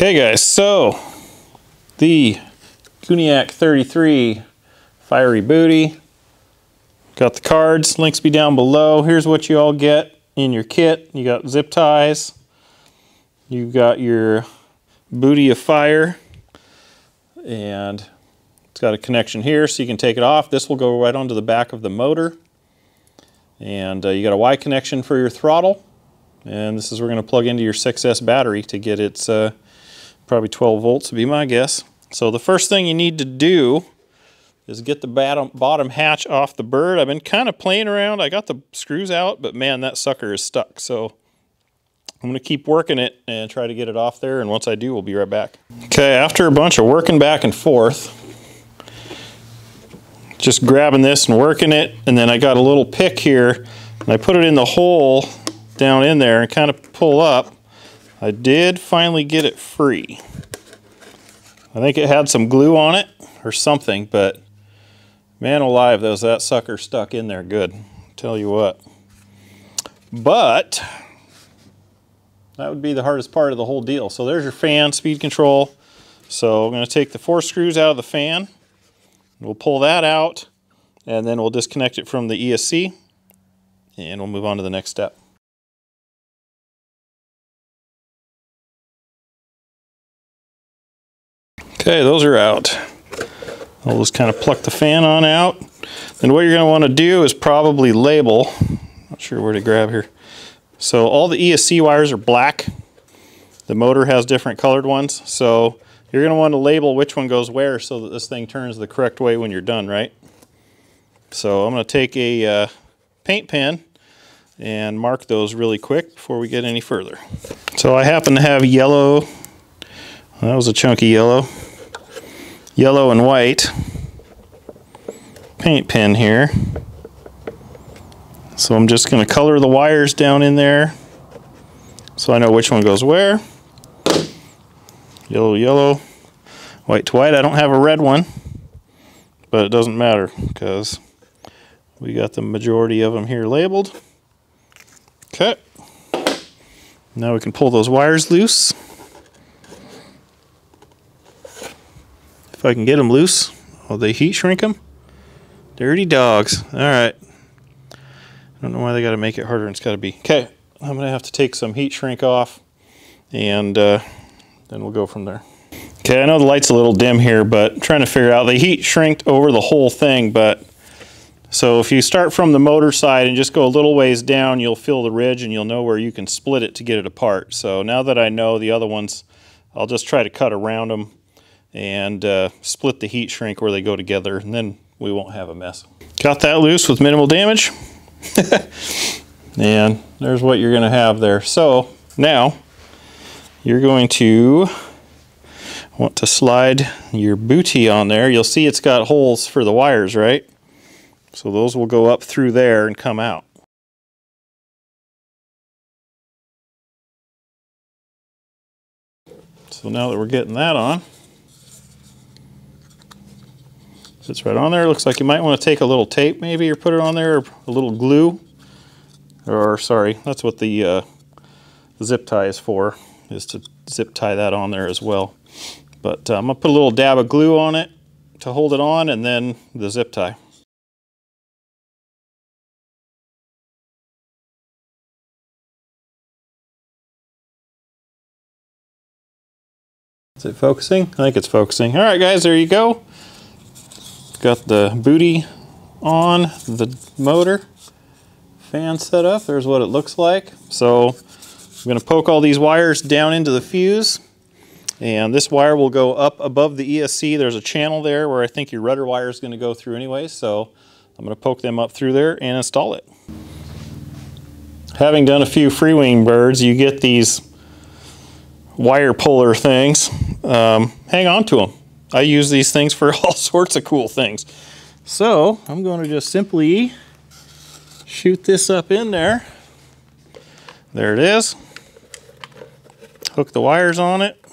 Okay guys, so the Gooniac33 Fiery Booty. Got the cards, links be down below. Here's what you all get in your kit. You got zip ties, you got your booty of fire, and it's got a connection here so you can take it off. This will go right onto the back of the motor. And you got a Y connection for your throttle. And this is where we're going to plug into your 6S battery to get its probably 12 volts would be my guess. So the first thing you need to do is get the bottom hatch off the bird. I've been kind of playing around. I got the screws out, but man, that sucker is stuck. So I'm going to keep working it and try to get it off there. And once I do, we'll be right back. Okay, after a bunch of working back and forth, just grabbing this and working it, and then I got a little pick here, and I put it in the hole down in there and kind of pull up. I did finally get it free. I think it had some glue on it or something, but man alive, that sucker stuck in there good. Tell you what. But that would be the hardest part of the whole deal. So there's your fan, speed control. So I'm going to take the 4 screws out of the fan. We'll pull that out, and then we'll disconnect it from the ESC, and we'll move on to the next step. Okay, those are out. I'll just kind of pluck the fan on out. Then what you're going to want to do is probably label. Not sure where to grab here. So all the ESC wires are black. The motor has different colored ones. So you're going to want to label which one goes where so that this thing turns the correct way when you're done, right? So I'm going to take a paint pen and mark those really quick before we get any further. So I happen to have yellow. That was a chunky yellow. Yellow and white paint pen here. So I'm just going to color the wires down in there so I know which one goes where. Yellow, yellow, white to white. I don't have a red one, but it doesn't matter because we got the majority of them here labeled. Okay. Now we can pull those wires loose. If I can get them loose. Oh, they heat shrink them? Dirty dogs. All right. I don't know why they got to make it harder than it's got to be. Okay. I'm going to have to take some heat shrink off, and then we'll go from there. Okay, I know the light's a little dim here, but I'm trying to figure out, the heat shrinked over the whole thing, but so if you start from the motor side and just go a little ways down, you'll feel the ridge and you'll know where you can split it to get it apart. So now that I know the other ones, I'll just try to cut around them and split the heat shrink where they go together, and then we won't have a mess. Got that loose with minimal damage. And there's what you're going to have there. So now you're going to want to slide your booty on there. You'll see it's got holes for the wires, right? So those will go up through there and come out. So now that we're getting that on, sits right on there. Looks like you might want to take a little tape maybe or put it on there, or a little glue. Or sorry, that's what the zip tie is for, is to zip tie that on there as well. But I'm going to put a little dab of glue on it to hold it on, and then the zip tie. Is it focusing? I think it's focusing. All right, guys, there you go. Got the booty on the motor. Fan set up. There's what it looks like. So I'm going to poke all these wires down into the fuse, and this wire will go up above the ESC. There's a channel there where I think your rudder wire is going to go through anyway, so I'm going to poke them up through there and install it. Having done a few Freewing birds, you get these wire puller things. Hang on to them. I use these things for all sorts of cool things. So I'm going to just simply shoot this up in there. There it is. Hook the wires on it.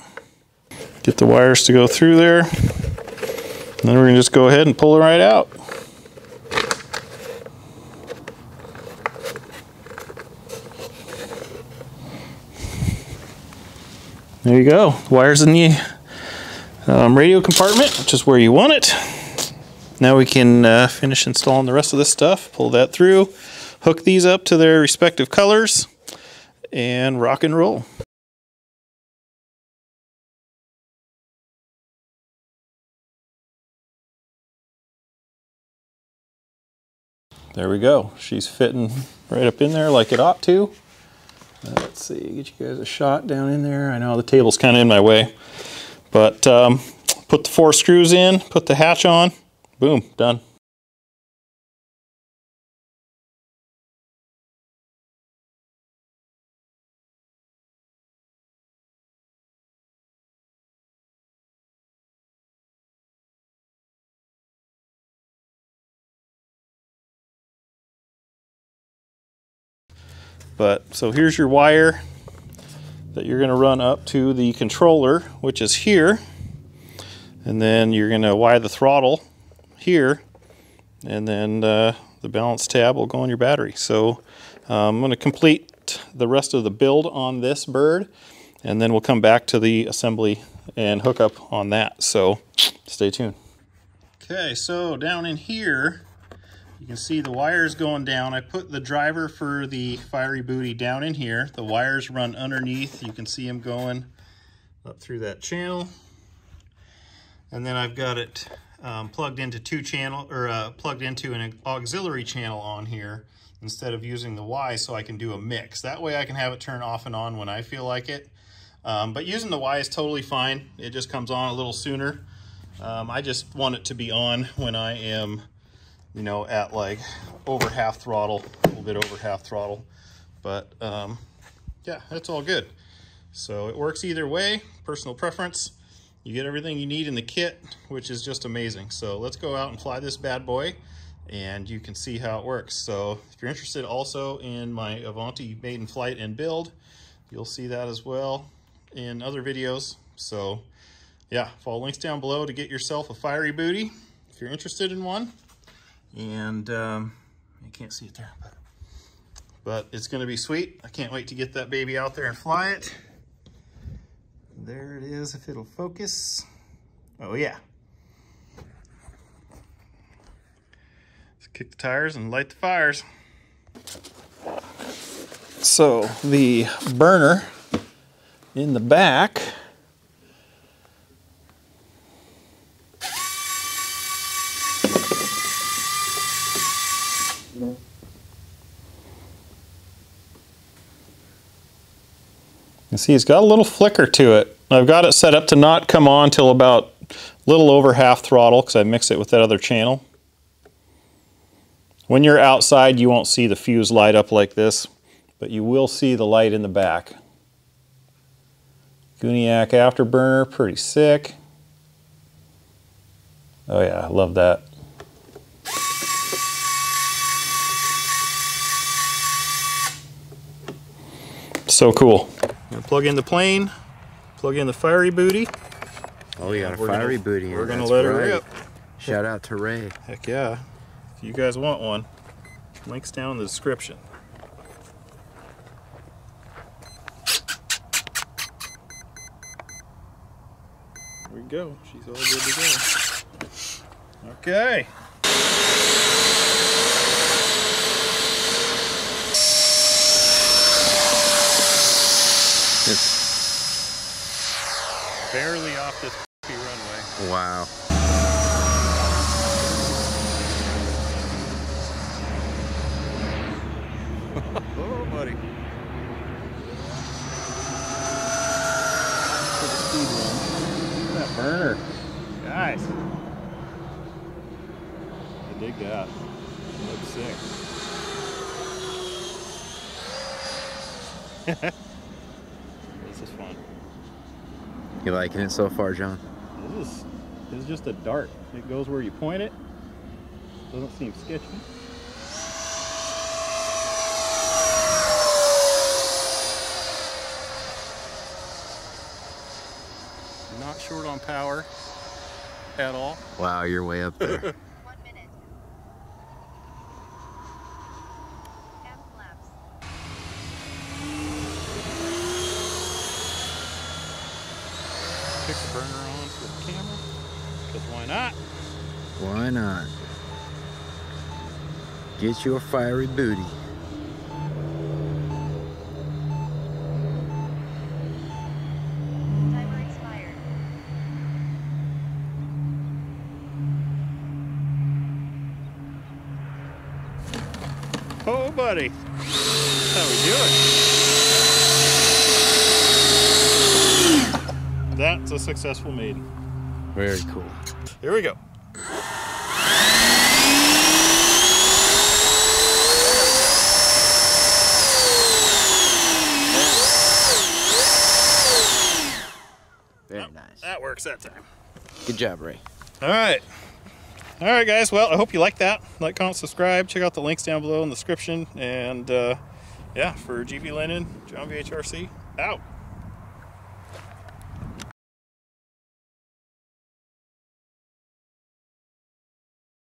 Get the wires to go through there. And then we're going to just go ahead and pull it right out. There you go. Wires in the radio compartment, which is where you want it. Now we can finish installing the rest of this stuff. Pull that through, hook these up to their respective colors, and rock and roll. There we go. She's fitting right up in there like it ought to. Let's see, get you guys a shot down in there. I know the table's kind of in my way, but put the 4 screws in, put the hatch on, boom, done. But so here's your wire that you're going to run up to the controller, which is here, and then you're going to wire the throttle here, and then the balance tab will go on your battery. So I'm going to complete the rest of the build on this bird, and then we'll come back to the assembly and hook up on that. So stay tuned. Okay, so down in here you can see the wires going down. I put the driver for the fiery booty down in here. The wires run underneath. You can see them going up through that channel. And then I've got it plugged into plugged into an auxiliary channel on here instead of using the Y, so I can do a mix. That way I can have it turn off and on when I feel like it. But using the Y is totally fine. It just comes on a little sooner. I just want it to be on when I am, you know, at like over half throttle, a little bit over half throttle. But yeah, that's all good. So it works either way, personal preference. You get everything you need in the kit, which is just amazing. So let's go out and fly this bad boy and you can see how it works. So if you're interested also in my Avanti maiden flight and build, you'll see that as well in other videos. So yeah, follow links down below to get yourself a fiery booty if you're interested in one. And you can't see it there, but it's going to be sweet. I can't wait to get that baby out there and fly it. There it is, if it'll focus. Oh yeah. Let's kick the tires and light the fires. So the burner in the back you see it's got a little flicker to it. I've got it set up to not come on till about a little over half throttle because I mixed it with that other channel. When you're outside you won't see the fuse light up like this, but you will see the light in the back. Gooniac Afterburner, pretty sick. Oh yeah, I love that. So cool. Plug in the plane, plug in the fiery booty. Oh, you got a fiery booty. We're gonna let her rip. Shout out to Ray. Heck yeah. If you guys want one, links down in the description. There we go. She's all good to go. Okay. It's barely off this runway. Wow. Oh, buddy. Look at that burner. Guys. I dig that. It looks sick. This is fun. You liking it so far, John? This is just a dart. It goes where you point it. Doesn't seem sketchy. Not short on power at all. Wow, you're way up there. 1 minute. M flaps. burner on for the camera, because why not? Why not? Get your fiery booty. Timer expired. Oh, buddy. That's how we do it. That's a successful maiden. Very cool. Here we go. Very nice. That works that time. Good job, Ray. All right. All right, guys. Well, I hope you liked that. Like, comment, subscribe. Check out the links down below in the description. And, yeah, for GBLynden, JohnVHRC, out.